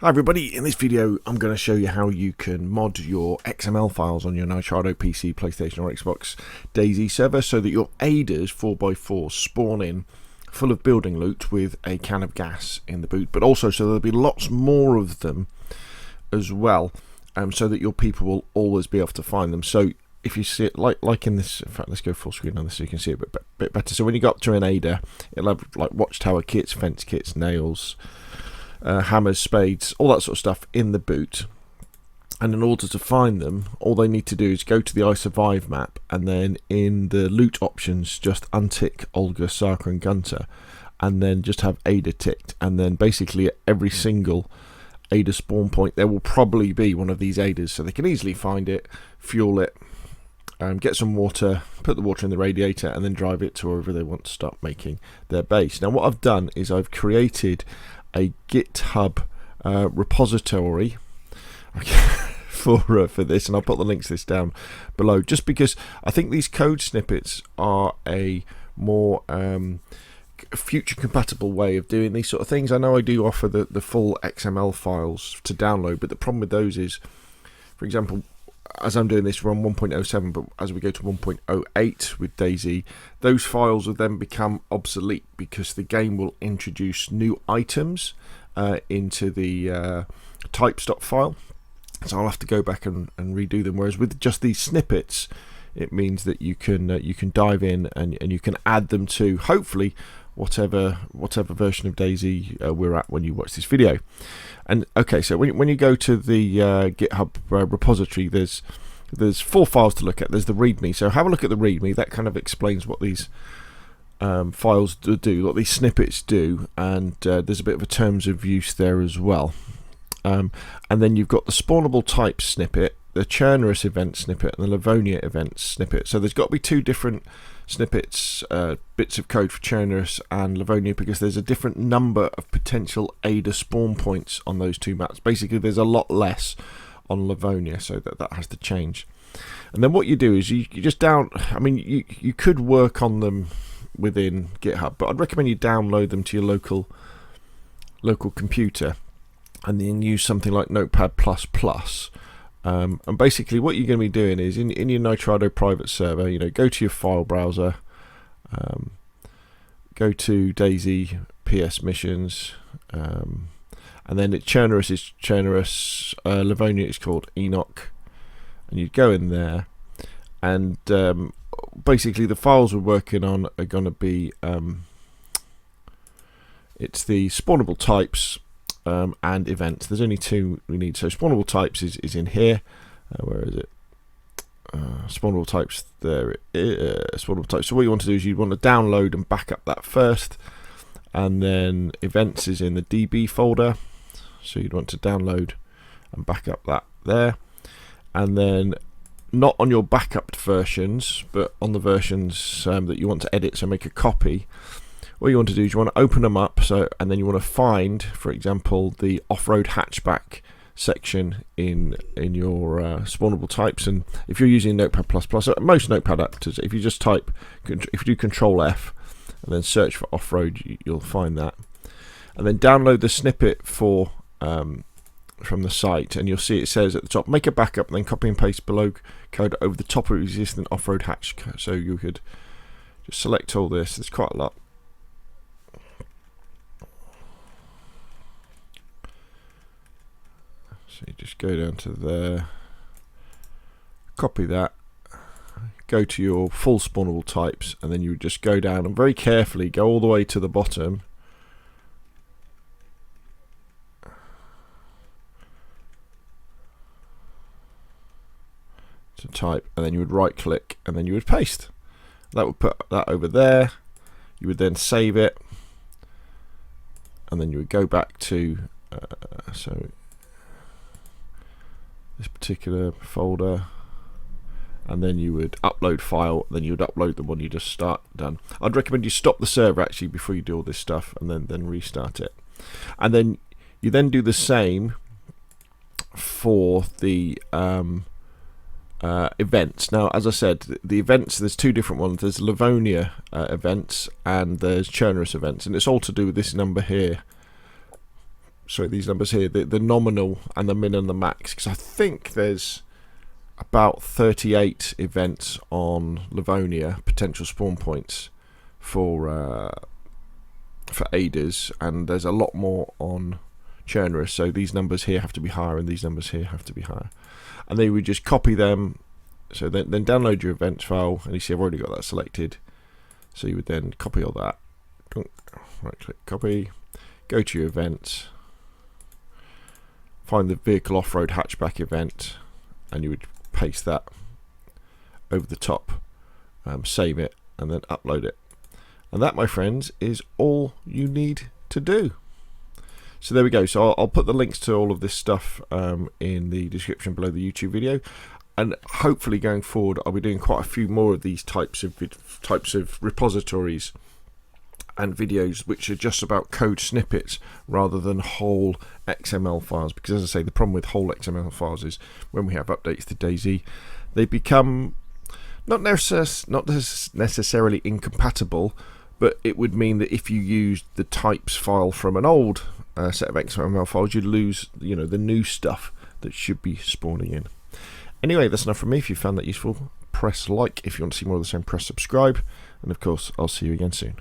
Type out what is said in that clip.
Hi everybody, in this video I'm going to show you how you can mod your XML files on your Nitrado PC, PlayStation or Xbox DayZ server so that your aiders 4x4 spawn in full of building loot with a can of gas in the boot, but also so there'll be lots more of them as well, so that your people will always be able to find them. So if you see it like in this, in fact let's go full screen on this so you can see it a bit better. So when you go up to an aider, it'll have like watchtower kits, fence kits, nails, hammers, spades, all that sort of stuff in the boot, and in order to find them all they need to do is go to the I Survive map and then in the loot options just untick Olga, Saka and Gunter and then just have aider ticked, and then basically at every single aider spawn point there will probably be one of these aiders, so they can easily find it, fuel it, get some water, put the water in the radiator and then drive it to wherever they want to start making their base. Now what I've done is I've created a GitHub repository for this, and I'll put the links to this down below, just because I think these code snippets are a more future compatible way of doing these sort of things. I know I do offer the full XML files to download, but the problem with those is, for example, as I'm doing this, we're on 1.07, but as we go to 1.08 with DayZ, those files will then become obsolete because the game will introduce new items into the types.file. So I'll have to go back and redo them. Whereas with just these snippets, it means that you can dive in and you can add them to hopefully whatever version of DayZ we're at when you watch this video. And okay, so when you go to the GitHub repository, there's 4 files to look at. There's the README, so have a look at the README. That kind of explains what these files do, what these snippets do, and there's a bit of a terms of use there as well. And then you've got the spawnable types snippet, the Chernarus event snippet, and the Livonia event snippet. So there's got to be 2 different snippets, bits of code for Chernarus and Livonia, because there's a different number of potential aider spawn points on those 2 maps. Basically there's a lot less on Livonia, so that has to change. And then what you do is you just you could work on them within GitHub, but I'd recommend you download them to your local computer and then use something like Notepad++. And basically what you're going to be doing is in your Nitrado private server, go to your file browser, go to DayZ PS missions, and then Chernarus is Chernarus, Livonia is called Enoch, and you go in there, and basically the files we're working on are going to be it's the spawnable types and events. There's only 2 we need. So spawnable types is in here. Where is it? Spawnable types. There it is. Spawnable types. So what you want to do is you want to download and back up that first, and then events is in the DB folder. So you'd want to download and back up that there, and then not on your backup versions, but on the versions that you want to edit. So make a copy. What you want to do is you want to open them up, and then you want to find, for example, the off-road hatchback section in your spawnable types. And if you're using Notepad++, most Notepad adapters, if you do Control F and then search for off-road, you'll find that. And then download the snippet for from the site, and you'll see it says at the top, make a backup, and then copy and paste below code over the top of existing off-road hatch. So you could just select all this. There's quite a lot. So you just go down to there, copy that, go to your full spawnable types, and then you just go down and very carefully go all the way to the bottom to type, and then you would right click and then you would paste. That would put that over there. You would then save it, and then you would go back to this particular folder, and then you would upload file, then you would upload the one you just done. I'd recommend you stop the server actually before you do all this stuff, and then restart it. And then you then do the same for the events. Now, as I said, the events, there's 2 different ones. There's Livonia events and there's Chernarus events, and it's all to do with this number here, sorry, these numbers here, the nominal and the min and the max, because I think there's about 38 events on Livonia, potential spawn points for Aiders, and there's a lot more on Chernarus, so these numbers here have to be higher and these numbers here have to be higher. And then we just copy them, so then download your events file, and you see I've already got that selected, so you would then copy all that, right click copy, go to your events, find the vehicle off-road hatchback event, and you would paste that over the top, save it, and then upload it. And that, my friends, is all you need to do. So there we go. So I'll put the links to all of this stuff in the description below the YouTube video, and hopefully going forward I'll be doing quite a few more of these types of repositories and videos which are just about code snippets rather than whole XML files, because as I say, the problem with whole XML files is when we have updates to DayZ, they become not necessarily incompatible, but it would mean that if you used the types file from an old set of XML files, you'd lose, you know, the new stuff that should be spawning in. Anyway, that's enough from me. If you found that useful, press like. If you want to see more of the same, press subscribe, and of course I'll see you again soon.